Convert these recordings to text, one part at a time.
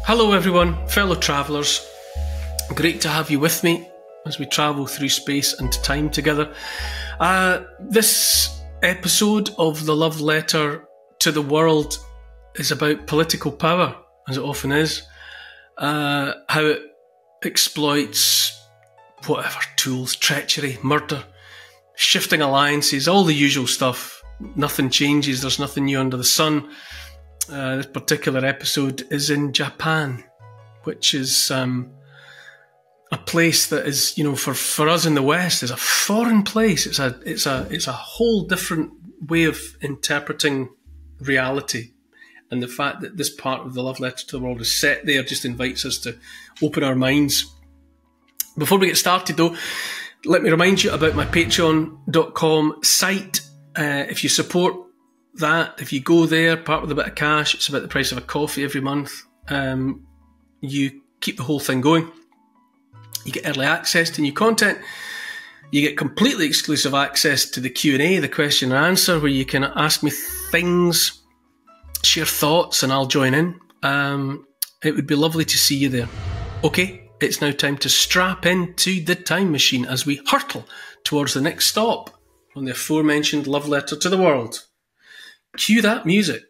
Hello everyone, fellow travellers. Great to have you with me as we travel through space and time together. This episode of the Love Letter to the World is about political power, as it often is. How it exploits whatever tools, treachery, murder, shifting alliances, all the usual stuff. Nothing changes, there's nothing new under the sun. This particular episode is in Japan, which is a place that is, for us in the West, is a foreign place. It's a whole different way of interpreting reality, and the fact that this part of the Love Letter to the World is set there just invites us to open our minds. Before we get started, though, let me remind you about my Patreon.com site. If you support that, if you go there, part with a bit of cash, it's about the price of a coffee every month. You keep the whole thing going. You get early access to new content. You get completely exclusive access to the Q&A, the question and answer, where you can ask me things, share thoughts, and I'll join in. It would be lovely to see you there. Okay, it's now time to strap into the time machine as we hurtle towards the next stop on the aforementioned Love Letter to the World. Cue that music.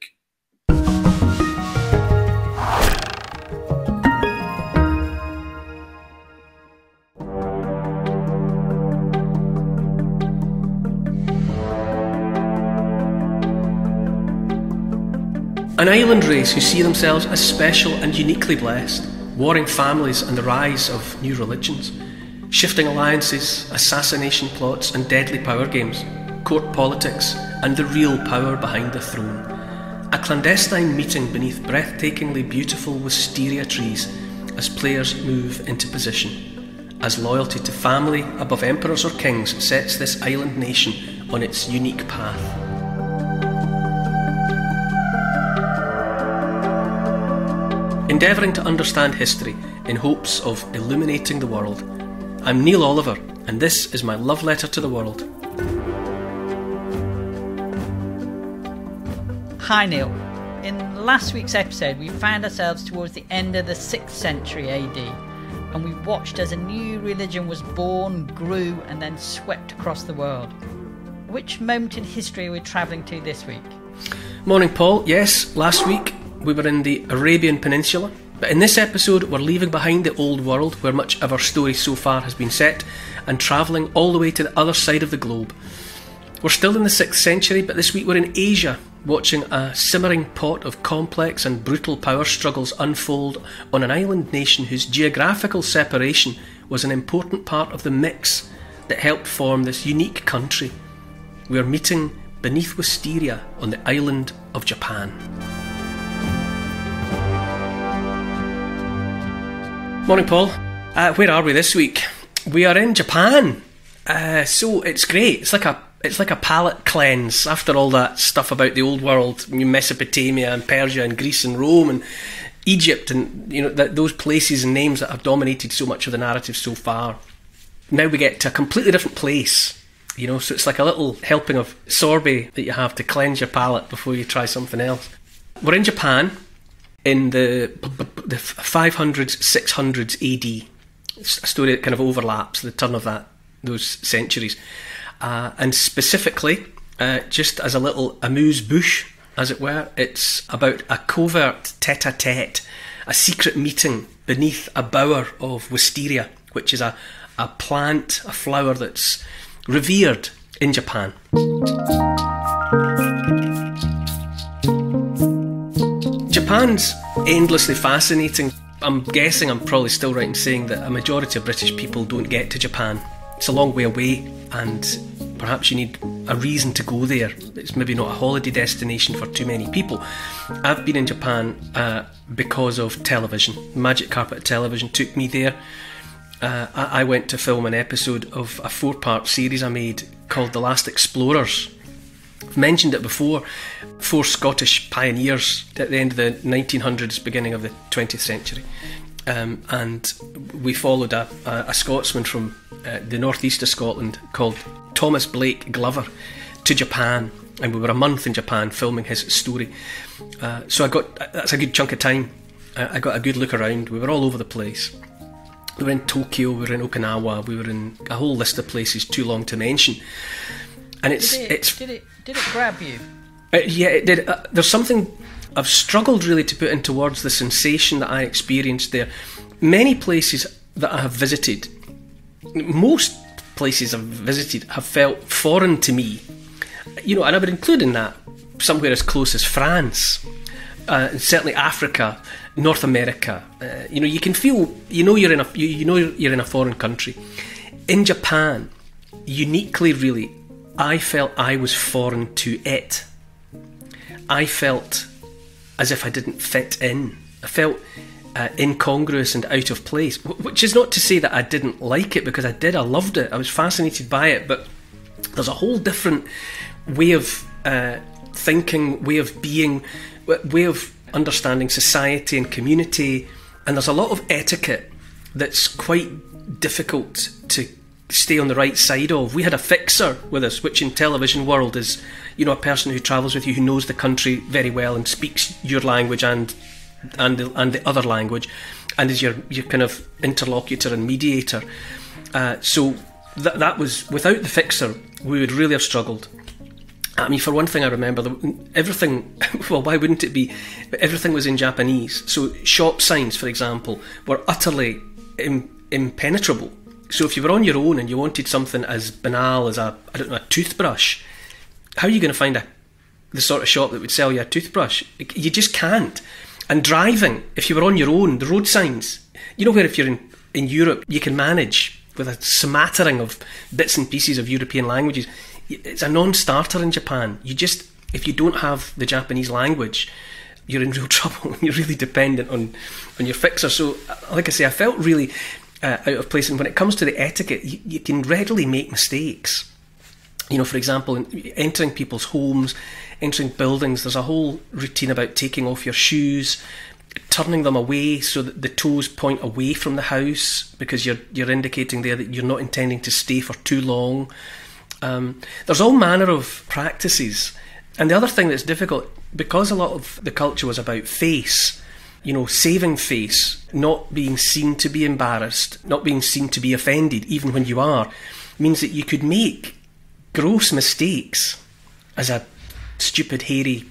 An island race who see themselves as special and uniquely blessed, warring families and the rise of new religions, shifting alliances, assassination plots and deadly power games, court politics and the real power behind the throne. A clandestine meeting beneath breathtakingly beautiful wisteria trees as players move into position, as loyalty to family above emperors or kings sets this island nation on its unique path. Endeavouring to understand history in hopes of illuminating the world. I'm Neil Oliver, and this is my Love Letter to the World. Hi Neil. In last week's episode we found ourselves towards the end of the 6th century AD, and we watched as a new religion was born, grew and then swept across the world. Which moment in history are we travelling to this week? Morning Paul. Yes, last week we were in the Arabian Peninsula, but in this episode we're leaving behind the old world where much of our story so far has been set and travelling all the way to the other side of the globe. We're still in the 6th century, but this week we're in Asia, watching a simmering pot of complex and brutal power struggles unfold on an island nation whose geographical separation was an important part of the mix that helped form this unique country. We are meeting beneath wisteria on the island of Japan. Morning Paul. Where are we this week? We are in Japan. So it's great. It's like a palate cleanse after all that stuff about the old world, Mesopotamia and Persia and Greece and Rome and Egypt and those places and names that have dominated so much of the narrative so far. Now we get to a completely different place, so it's like a little helping of sorbet that you have to cleanse your palate before you try something else. We're in Japan in the 500s, 600s AD. It's a story that kind of overlaps the turn of those centuries. And specifically, just as a little amuse-bouche, as it were, it's about a covert tete-a-tete, a secret meeting beneath a bower of wisteria, which is a plant, a flower that's revered in Japan. Japan's endlessly fascinating. I'm guessing I'm probably still right in saying that a majority of British people don't get to Japan. It's a long way away, and perhaps you need a reason to go there. It's maybe not a holiday destination for too many people. I've been in Japan because of television. Magic Carpet Television took me there. I went to film an episode of a 4-part series I made called The Last Explorers. I've mentioned it before. 4 Scottish pioneers at the end of the 1900s, beginning of the 20th century. And we followed a Scotsman from the northeast of Scotland called Thomas Blake Glover to Japan, and we were a month in Japan filming his story. So that's a good chunk of time I got a good look around. We were all over the place. We were in Tokyo, we were in Okinawa, we were in a whole list of places too long to mention. And did it grab you? Yeah, it did. There's something I've struggled really to put into words, the sensation that I experienced there. Many places that I have visited, most places I've visited have felt foreign to me. And I would include in that somewhere as close as France, and certainly Africa, North America. You can feel, you're in a foreign country. In Japan, uniquely, really, I felt I was foreign to it. I felt as if I didn't fit in. I felt incongruous and out of place, which is not to say that I didn't like it, because I did. I loved it. I was fascinated by it, but there's a whole different way of thinking, way of being, way of understanding society and community, and there's a lot of etiquette that's quite difficult to stay on the right side of. We had a fixer with us, which in television world is, a person who travels with you, who knows the country very well and speaks your language and the other language, and is your kind of interlocutor and mediator. So that was, without the fixer, we would really have struggled. I mean, for one thing, I remember everything, well, why wouldn't it be? Everything was in Japanese. So shop signs, for example, were utterly impenetrable. So if you were on your own and you wanted something as banal as a toothbrush, how are you going to find the sort of shop that would sell you a toothbrush? You just can't. And driving, if you were on your own, the road signs, where if you're in Europe, you can manage with a smattering of bits and pieces of European languages. It's a non-starter in Japan. If you don't have the Japanese language, you're in real trouble. You're really dependent on your fixer. So, like I say, I felt really out of place. And when it comes to the etiquette, you can readily make mistakes. For example, entering people's homes, entering buildings, there's a whole routine about taking off your shoes, turning them away so that the toes point away from the house, because you're indicating there that you're not intending to stay for too long. There's all manner of practices. And the other thing that's difficult, because a lot of the culture was about face, saving face, not being seen to be embarrassed, not being seen to be offended, even when you are, means that you could make gross mistakes as a stupid, hairy,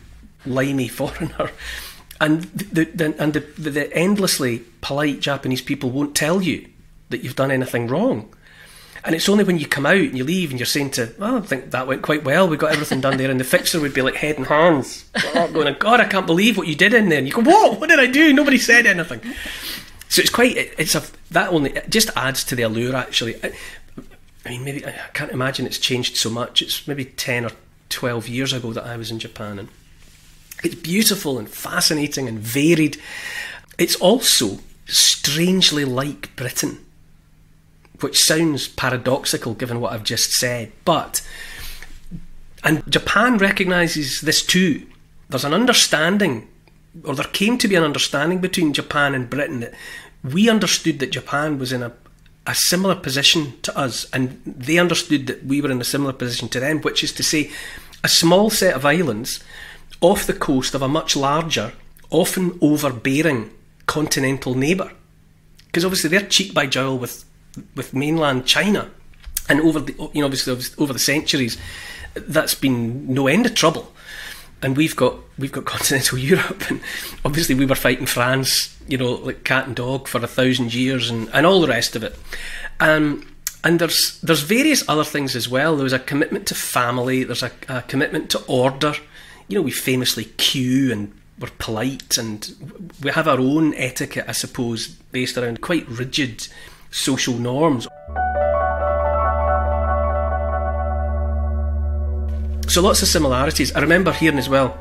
limey foreigner. And the endlessly polite Japanese people won't tell you that you've done anything wrong. And it's only when you come out and you leave and you're saying I think that went quite well, we got everything done there, and the fixer would be like head and hands, going, God, I can't believe what you did in there. And you go, what did I do? Nobody said anything. So that only just adds to the allure, actually. I mean, maybe, I can't imagine it's changed so much. It's maybe 10 or 12 years ago that I was in Japan, and it's beautiful and fascinating and varied. It's also strangely like Britain, which sounds paradoxical given what I've just said, and Japan recognises this too. There's an understanding, or there came to be an understanding between Japan and Britain, that we understood that Japan was in a similar position to us, and they understood that we were in a similar position to them, which is to say, a small set of islands off the coast of a much larger, often overbearing continental neighbour. Because obviously they're cheek by jowl with mainland China, and over the centuries, that's been no end of trouble. And we've got continental Europe, and obviously we were fighting France, like cat and dog for 1,000 years, and all the rest of it. And there's various other things as well. There was a commitment to family. There's a commitment to order. We famously queue, and we're polite, and we have our own etiquette, I suppose, based around quite rigid social norms. So lots of similarities. I remember hearing as well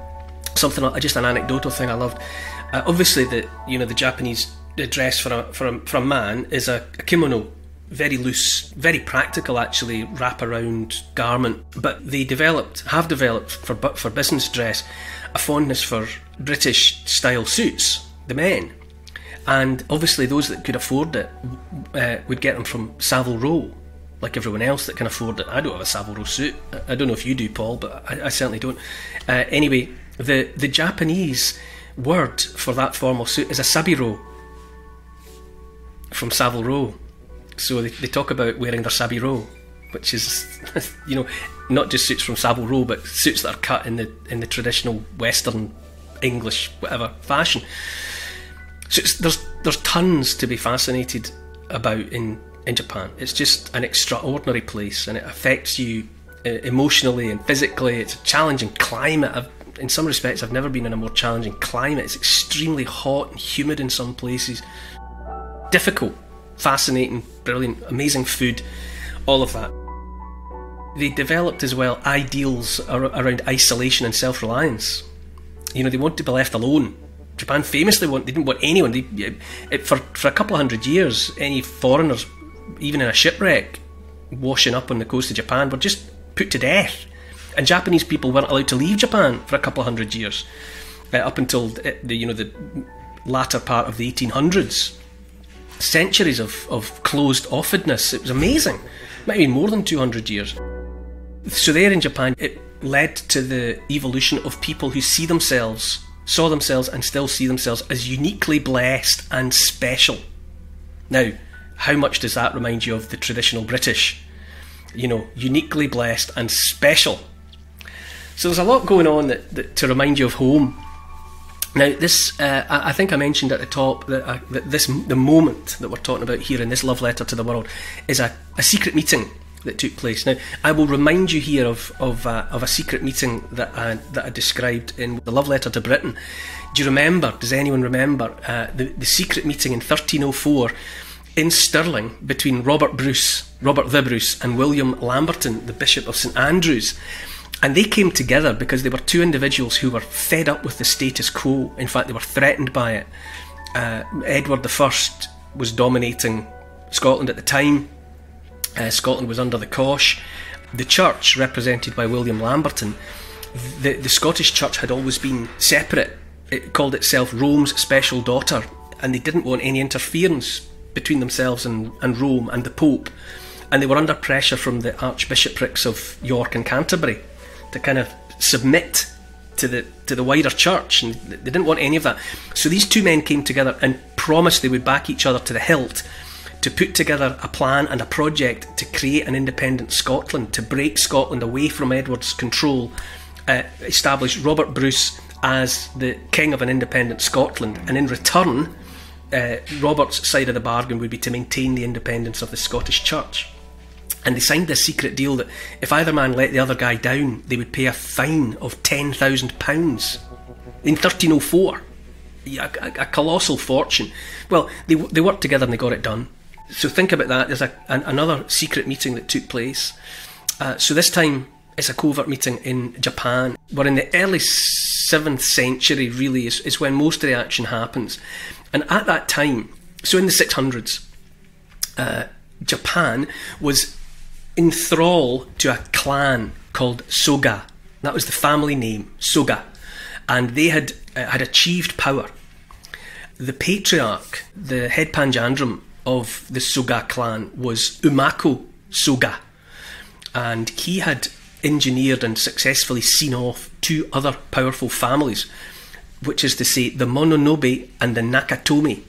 just an anecdotal thing I loved. Obviously, the Japanese dress for a man is a kimono, very loose, very practical actually, wrap-around garment. But they have developed for business dress a fondness for British-style suits, the men. And obviously those that could afford it would get them from Savile Row, like everyone else that can afford it. I don't have a Savile Row suit. I don't know if you do, Paul, but I certainly don't. Anyway, the Japanese word for that formal suit is a sabiro, from Savile Row. So they talk about wearing their sabiro, which is, you know, not just suits from Savile Row, but suits that are cut in the traditional Western English whatever fashion. So there's tons to be fascinated about in Japan. It's just an extraordinary place, and it affects you emotionally and physically. It's a challenging climate. In some respects, I've never been in a more challenging climate. It's extremely hot and humid in some places. Difficult, fascinating, brilliant, amazing food, all of that. They developed as well ideals around isolation and self-reliance. You know, they want to be left alone. Japan famously didn't want anyone. For a couple of hundred years, any foreigners, even in a shipwreck, washing up on the coast of Japan, were just put to death. And Japanese people weren't allowed to leave Japan for a couple of hundred years, up until the latter part of the 1800s. Centuries of closed offedness. It was amazing. Maybe more than 200 years. So there in Japan, it led to the evolution of people who saw themselves and still see themselves as uniquely blessed and special. Now, how much does that remind you of the traditional British? You know, uniquely blessed and special. So there's a lot going on that to remind you of home. Now, this, I think I mentioned at the top that the moment that we're talking about here in this love letter to the world is a secret meeting that took place. Now, I will remind you here of a secret meeting that I described in the love letter to Britain. Do you remember? Does anyone remember the secret meeting in 1304 in Stirling between Robert the Bruce, and William Lamberton, the Bishop of St Andrews? And they came together because they were two individuals who were fed up with the status quo. In fact, they were threatened by it. Edward I was dominating Scotland at the time. Scotland was under the cosh. The church, represented by William Lamberton, the Scottish church had always been separate. It called itself Rome's special daughter, and they didn't want any interference between themselves and Rome and the Pope. And they were under pressure from the archbishoprics of York and Canterbury to kind of submit to the wider church, and they didn't want any of that. So these two men came together and promised they would back each other to the hilt to put together a plan and a project to create an independent Scotland, to break Scotland away from Edward's control, establish Robert Bruce as the king of an independent Scotland, and in return, Robert's side of the bargain would be to maintain the independence of the Scottish Church. And they signed this secret deal that if either man let the other guy down, they would pay a fine of £10,000 in 1304. A colossal fortune. Well, they worked together and they got it done. So think about that. There's another secret meeting that took place. So this time it's a covert meeting in Japan. We're in the early 7th century, really, is when most of the action happens. And at that time, so in the 600s, Japan was in thrall to a clan called Soga. That was the family name, Soga. And they had achieved power. The patriarch, the head panjandrum of the Soga clan, was Umako Soga. And he had engineered and successfully seen off two other powerful families, which is to say the Mononobe and the Nakatomi.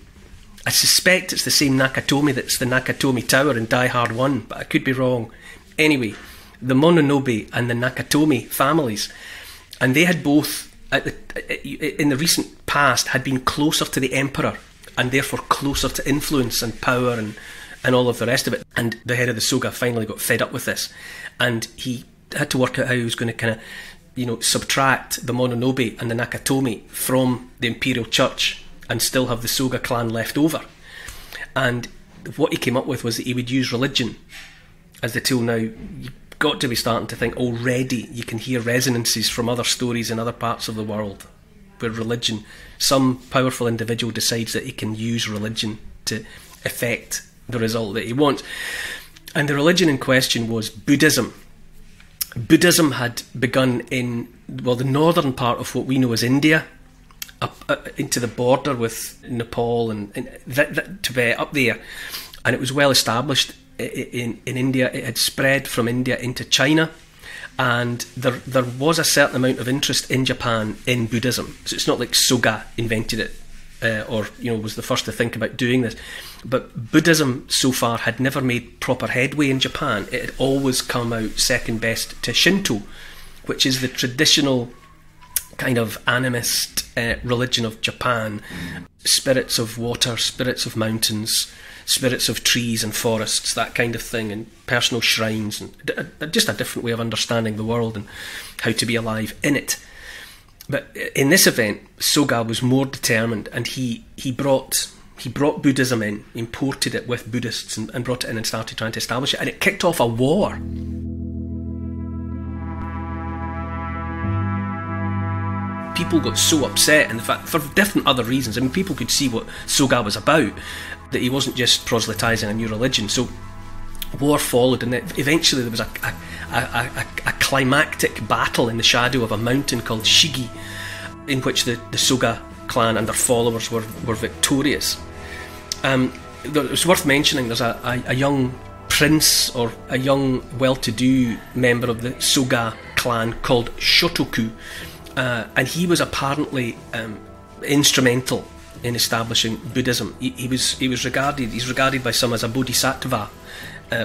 I suspect it's the same Nakatomi that's the Nakatomi Tower in Die Hard 1, but I could be wrong. Anyway, the Mononobe and the Nakatomi families, and they had both, in the recent past, had been closer to the emperor and therefore closer to influence and power and all of the rest of it. And the head of the Soga finally got fed up with this, and he had to work out how he was going to kind of, subtract the Mononobe and the Nakatomi from the imperial church and still have the Soga clan left over. And what he came up with was that he would use religion as the tool. Now, you've got to be starting to think already you can hear resonances from other stories in other parts of the world where religion, some powerful individual decides that he can use religion to effect the result that he wants. And the religion in question was Buddhism. Buddhism had begun in, the northern part of what we know as India, up into the border with Nepal and Tibet up there, and it was well established in India. It had spread from India into China, and there was a certain amount of interest in Japan in Buddhism. So it's not like Soga invented it, or was the first to think about doing this. But Buddhism so far had never made proper headway in Japan. It had always come out second best to Shinto, which is the traditional kind of animist religion of Japan. Spirits of water, spirits of mountains, spirits of trees and forests, that kind of thing, and personal shrines, and just a different way of understanding the world and how to be alive in it. But in this event, Soga was more determined, and he brought Buddhism in, imported it with Buddhists, and brought it in and started trying to establish it, and it kicked off a war. People got so upset, and in fact, for different other reasons. I mean, people could see what Soga was about, that he wasn't just proselytising a new religion. So war followed, and eventually there was a climactic battle in the shadow of a mountain called Shigi, in which the Soga clan and their followers were victorious. It's worth mentioning there's a young prince, or a young well-to-do member of the Soga clan called Shotoku, and he was apparently instrumental in establishing Buddhism. He's regarded by some as a bodhisattva,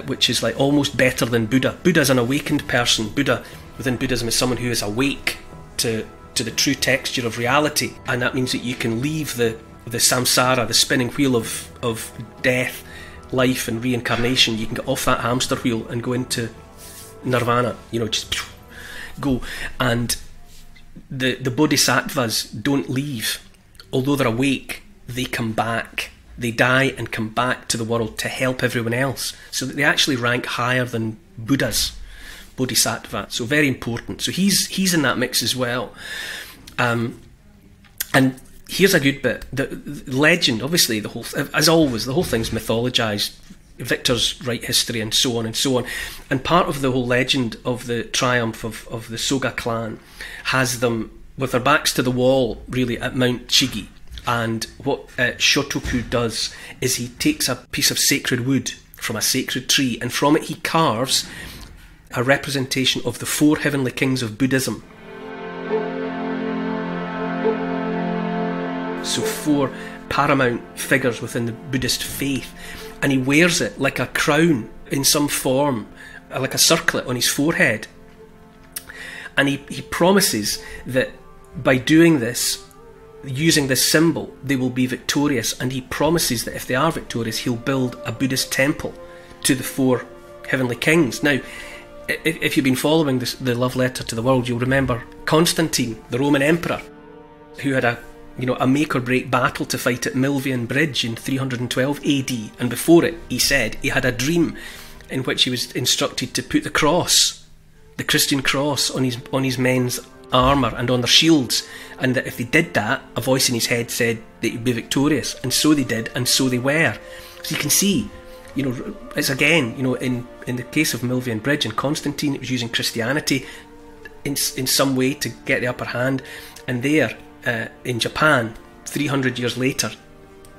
which is like almost better than Buddha. Buddha is an awakened person. Buddha within Buddhism is someone who is awake to the true texture of reality, and that means that you can leave the samsara, the spinning wheel of death, life and reincarnation. You can get off that hamster wheel and go into nirvana, just go. And the bodhisattvas don't leave. Although they're awake, they come back. They die and come back to the world to help everyone else. So that they actually rank higher than Buddhas, bodhisattva. So very important. So he's in that mix as well. And here's a good bit. The legend, obviously, as always, the whole thing's mythologised. Victors write history and so on and so on. And part of the whole legend of the triumph of the Soga clan has them with their backs to the wall, really, at Mount Chigi. And what Shotoku does is he takes a piece of sacred wood from a sacred tree, and from it he carves a representation of the 4 heavenly kings of Buddhism. So 4 paramount figures within the Buddhist faith. And he wears it like a crown in some form, like a circlet on his forehead. And he promises that by doing this, using this symbol, they will be victorious. And he promises that if they are victorious, he'll build a Buddhist temple to the 4 heavenly kings. Now, if you've been following the love letter to the world, you'll remember Constantine, the Roman emperor, who had a make-or-break battle to fight at Milvian Bridge in 312 AD, and before it, he said he had a dream in which he was instructed to put the cross, the Christian cross, on his men's armour and on their shields, and that if they did that, a voice in his head said that he'd be victorious, and so they did, and so they were. So you can see, it's again, in the case of Milvian Bridge and Constantine, it was using Christianity in some way to get the upper hand, and there, in Japan, 300 years later,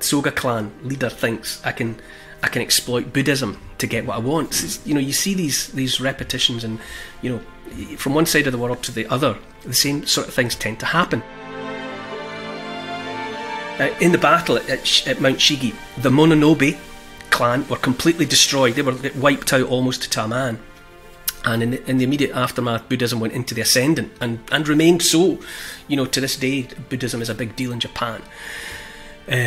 Soga clan leader thinks I can exploit Buddhism to get what I want. You see these repetitions, and from one side of the world to the other, the same sort of things tend to happen. In the battle at Mount Shigi, the Mononobe clan were completely destroyed. They were wiped out almost to a man. And in the immediate aftermath, Buddhism went into the ascendant and remained so. To this day, Buddhism is a big deal in Japan.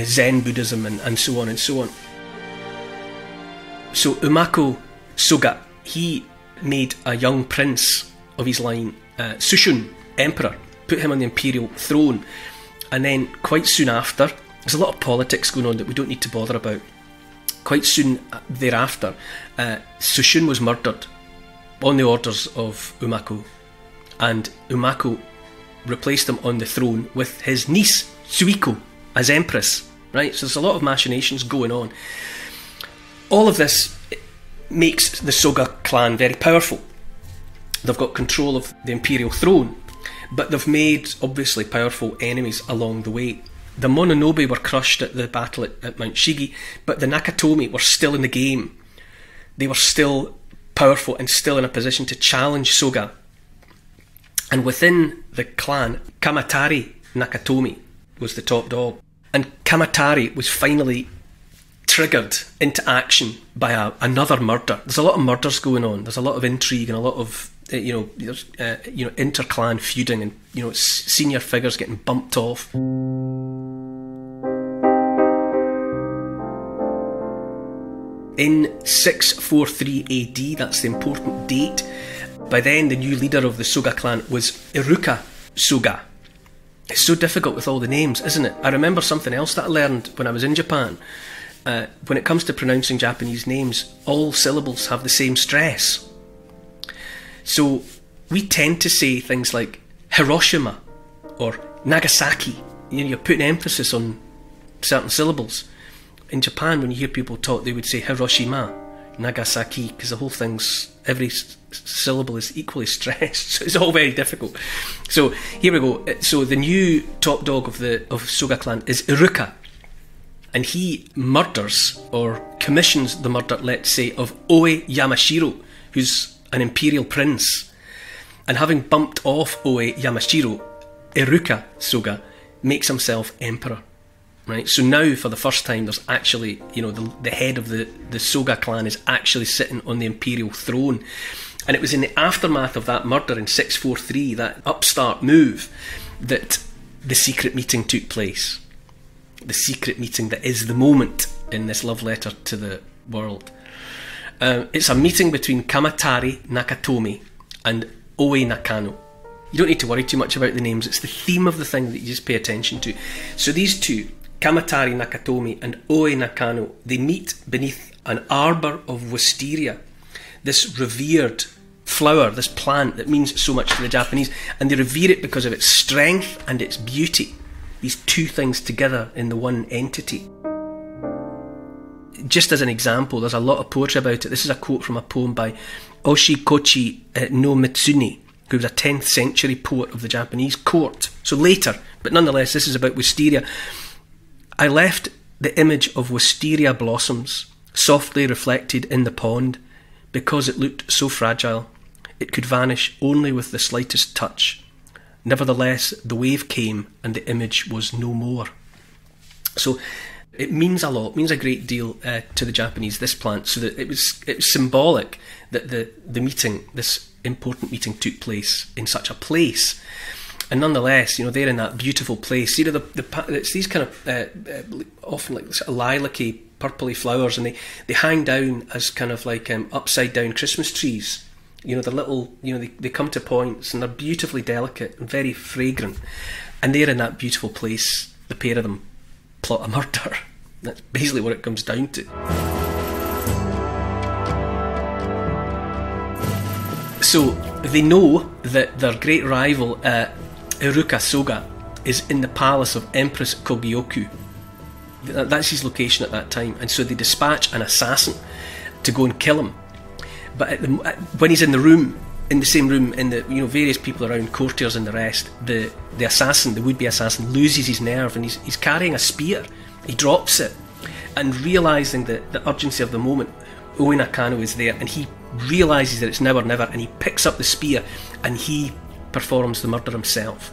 Zen Buddhism and so on and so on. So Umako Soga, he made a young prince of his line, Sushun, emperor, put him on the imperial throne. And then quite soon after, there's a lot of politics going on that we don't need to bother about. Quite soon thereafter, Sushun was murdered on the orders of Umako, and Umako replaced him on the throne with his niece Suiko as empress, right? So there's a lot of machinations going on. All of this makes the Soga clan very powerful. They've got control of the imperial throne, but they've made obviously powerful enemies along the way. The Mononobe were crushed at the battle at Mount Shigi, but the Nakatomi were still in the game. They were still powerful and still in a position to challenge Soga And within the clan, Kamatari Nakatomi was the top dog. And Kamatari was finally triggered into action by another murder. There's a lot of murders going on. There's a lot of intrigue and a lot of inter-clan feuding, and senior figures getting bumped off. In 643 AD, that's the important date, by then the new leader of the Soga clan was Iruka Soga. It's so difficult with all the names, isn't it? I remember something else that I learned when I was in Japan. When it comes to pronouncing Japanese names, all syllables have the same stress. So we tend to say things like Hiroshima or Nagasaki. You're putting emphasis on certain syllables. In Japan, when you hear people talk, they would say Hiroshima, Nagasaki, because the whole thing's, every syllable is equally stressed. So it's all very difficult. So here we go. So the new top dog of Soga clan is Iruka. And he murders, or commissions the murder, let's say, of Oe Yamashiro, who's an imperial prince. And having bumped off Oe Yamashiro, Iruka Soga makes himself emperor. Right? So now, for the first time, there's actually, the head of the Soga clan is actually sitting on the imperial throne. And it was in the aftermath of that murder in 643, that upstart move, that the secret meeting took place. The secret meeting that is the moment in this love letter to the world. It's a meeting between Kamatari Nakatomi and Oe Nakano. You don't need to worry too much about the names. It's the theme of the thing that you just pay attention to. So these two, Kamatari Nakatomi and Oe Nakano, they meet beneath an arbour of wisteria, this revered flower, this plant that means so much to the Japanese, and they revere it because of its strength and its beauty. These two things together in the one entity. Just as an example, there's a lot of poetry about it. This is a quote from a poem by Oshikochi no Mitsune, who was a 10th century poet of the Japanese court. So later, but nonetheless, this is about wisteria. I left the image of wisteria blossoms softly reflected in the pond because it looked so fragile. It could vanish only with the slightest touch. Nevertheless, the wave came and the image was no more. So it means a lot, it means a great deal to the Japanese, this plant, so that it was symbolic that the meeting, this important meeting, took place in such a place. And nonetheless, they're in that beautiful place. It's these kind of often like sort of lilac-y, purpley flowers, and they hang down as kind of like upside down Christmas trees. They're little, they come to points and they're beautifully delicate and very fragrant. And they're in that beautiful place. The pair of them plot a murder. That's basically what it comes down to. So they know that their great rival, Iruka Soga, is in the palace of Empress Kogyoku. That's his location at that time. And so they dispatch an assassin to go and kill him. But when he's in the same room, in the various people around, courtiers and the rest, the assassin, the would-be assassin, loses his nerve, and he's carrying a spear. He drops it, and realising the urgency of the moment, Oe Nakano is there, and he realises that it's now or never, and he picks up the spear and he performs the murder himself.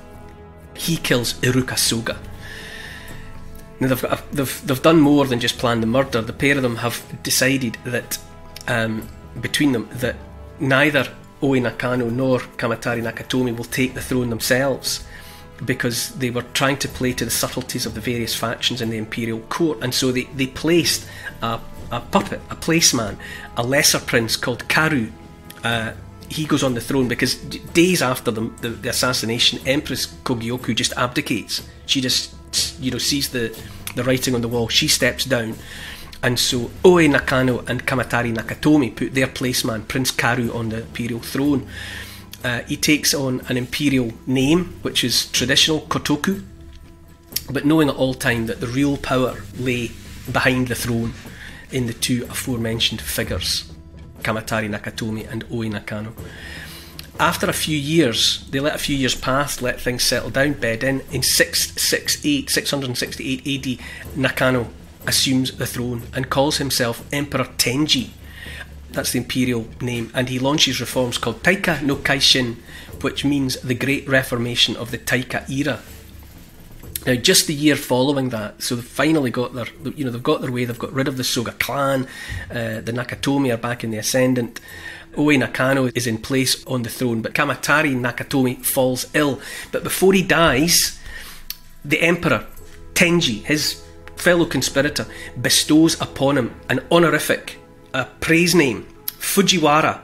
He kills Iruka Soga. Now they've done more than just plan the murder. The pair of them have decided that between them that neither Oe Nakano nor Kamatari Nakatomi will take the throne themselves, because they were trying to play to the subtleties of the various factions in the imperial court, and so they placed a puppet, a placeman, a lesser prince called Karu. He goes on the throne because days after the assassination, Empress Kogyoku just abdicates. She just sees the writing on the wall. She steps down. And so Oe Nakano and Kamatari Nakatomi put their placeman, Prince Karu, on the imperial throne. He takes on an imperial name, which is traditional, Kotoku, but knowing at all time that the real power lay behind the throne in the two aforementioned figures, Kamatari Nakatomi and Oe Nakano. After a few years, they let a few years pass, let things settle down, bed in. In 668 AD, Nakano assumes the throne and calls himself Emperor Tenji. That's the imperial name. And he launches reforms called Taika no Kaishin, which means the Great Reformation of the Taika era. Now, just the year following that, so they've finally got their, they've got their way. They've got rid of the Soga clan. The Nakatomi are back in the ascendant. Oe Nakano is in place on the throne, but Kamatari Nakatomi falls ill. But before he dies, the Emperor Tenji, his fellow conspirator, bestows upon him an honorific, a praise name, Fujiwara,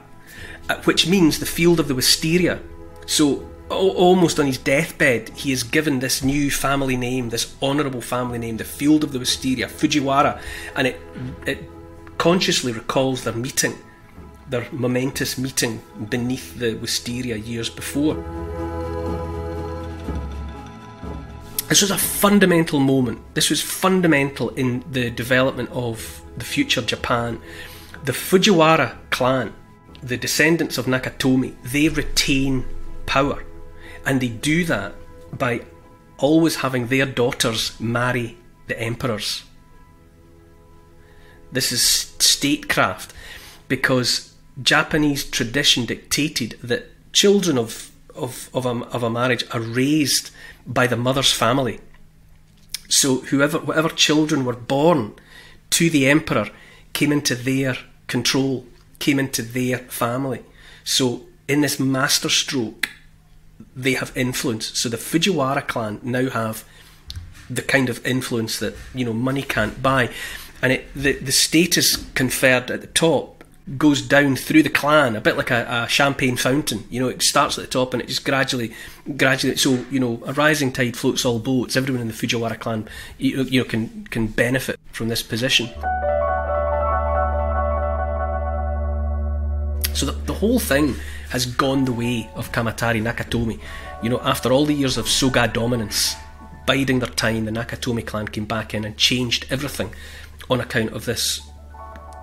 which means the field of the wisteria. So almost on his deathbed, he is given this new family name, this honourable family name, the field of the wisteria, Fujiwara, and it consciously recalls their meeting, their momentous meeting beneath the wisteria years before. This was a fundamental moment. This was fundamental in the development of the future Japan. The Fujiwara clan, the descendants of Nakatomi, they retain power. And they do that by always having their daughters marry the emperors. This is statecraft, because Japanese tradition dictated that children of a marriage are raised by the mother's family. So whatever children were born to the emperor came into their control, came into their family. So in this master stroke, they have influence. So the Fujiwara clan now have the kind of influence that money can't buy, and the status conferred at the top goes down through the clan, a bit like a champagne fountain. It starts at the top and it just gradually. So a rising tide floats all boats. Everyone in the Fujiwara clan, can benefit from this position. So the whole thing has gone the way of Kamatari Nakatomi. After all the years of Soga dominance, biding their time, the Nakatomi clan came back in and changed everything on account of this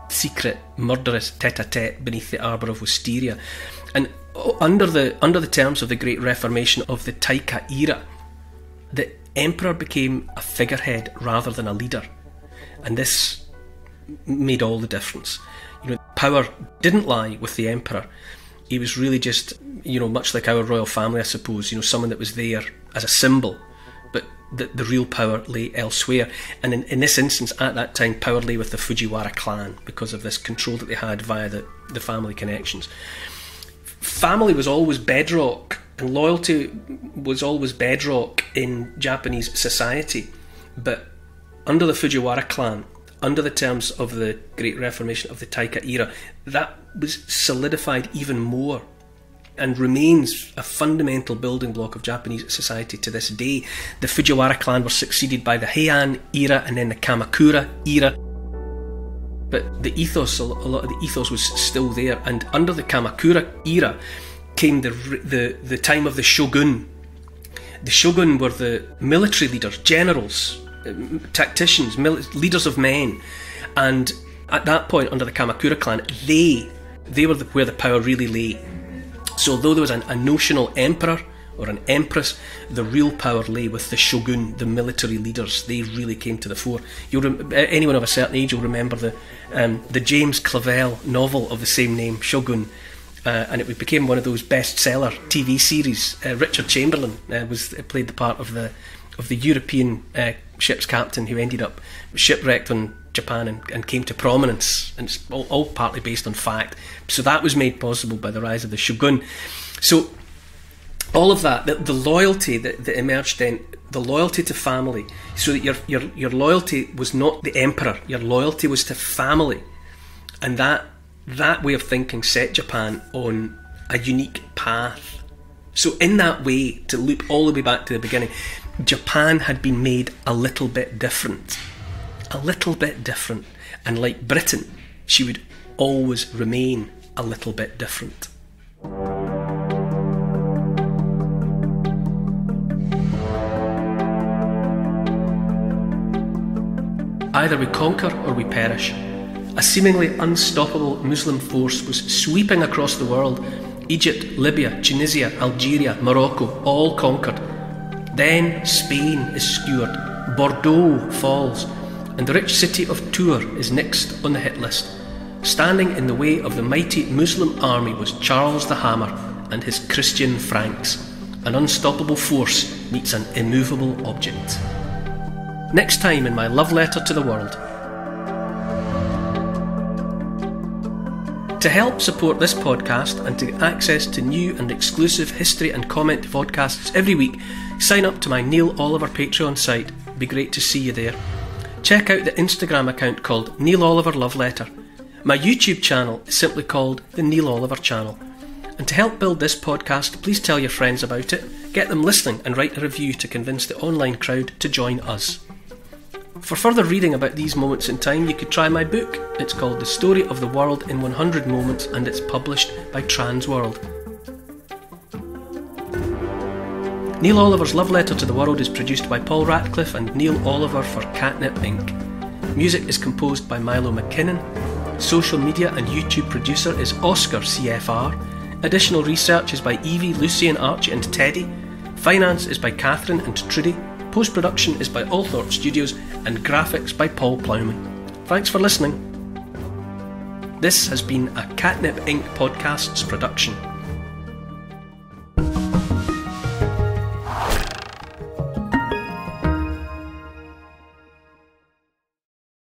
secret, murderous tete-a-tete beneath the arbour of wisteria. And under the terms of the Great Reformation of the Taika era, the emperor became a figurehead rather than a leader. And this made all the difference. Power didn't lie with the emperor. He was really just, much like our royal family, I suppose, someone that was there as a symbol, but the real power lay elsewhere. And in this instance, at that time, power lay with the Fujiwara clan because of this control that they had via the family connections. Family was always bedrock, and loyalty was always bedrock in Japanese society. But under the Fujiwara clan, under the terms of the Great Reformation of the Taika era, that was solidified even more and remains a fundamental building block of Japanese society to this day. The Fujiwara clan were succeeded by the Heian era and then the Kamakura era. But the ethos, a lot of the ethos was still there. And under the Kamakura era came the time of the shogun. The shogun were the military leaders, generals, tacticians, leaders of men, and at that point under the Kamakura clan, they were where the power really lay. So although there was a notional emperor or an empress, the real power lay with the shogun, the military leaders. They really came to the fore. Anyone of a certain age will remember the James Clavell novel of the same name, Shogun, and it became one of those bestseller TV series. Richard Chamberlain played the part of the European ship's captain who ended up shipwrecked on Japan and came to prominence, and it's all partly based on fact. So that was made possible by the rise of the shogun. So all of that, the loyalty that emerged then, the loyalty to family, so that your loyalty was not the emperor, your loyalty was to family, and that way of thinking set Japan on a unique path. So in that way, to loop all the way back to the beginning, Japan had been made a little bit different. And like Britain, she would always remain a little bit different. Either we conquer or we perish. A seemingly unstoppable Muslim force was sweeping across the world. Egypt, Libya, Tunisia, Algeria, Morocco, all conquered. Then Spain is skewered, Bordeaux falls, and the rich city of Tours is next on the hit list. Standing in the way of the mighty Muslim army was Charles the Hammer and his Christian Franks. An unstoppable force meets an immovable object. Next time in my love letter to the world. To help support this podcast and to get access to new and exclusive history and comment podcasts every week, sign up to my Neil Oliver Patreon site. It'd be great to see you there. Check out the Instagram account called Neil Oliver Love Letter. My YouTube channel is simply called The Neil Oliver Channel. And to help build this podcast, please tell your friends about it, get them listening and write a review to convince the online crowd to join us. For further reading about these moments in time, you could try my book. It's called The Story of the World in 100 Moments and it's published by Transworld. Neil Oliver's Love Letter to the World is produced by Paul Ratcliffe and Neil Oliver for Catnip Inc. Music is composed by Milo McKinnon. Social media and YouTube producer is Oscar CFR. Additional research is by Evie, Lucy and Archie and Teddy. Finance is by Catherine and Trudy. Post-production is by Althorpe Studios and graphics by Paul Plowman. Thanks for listening. This has been a Catnip Inc. Podcasts production.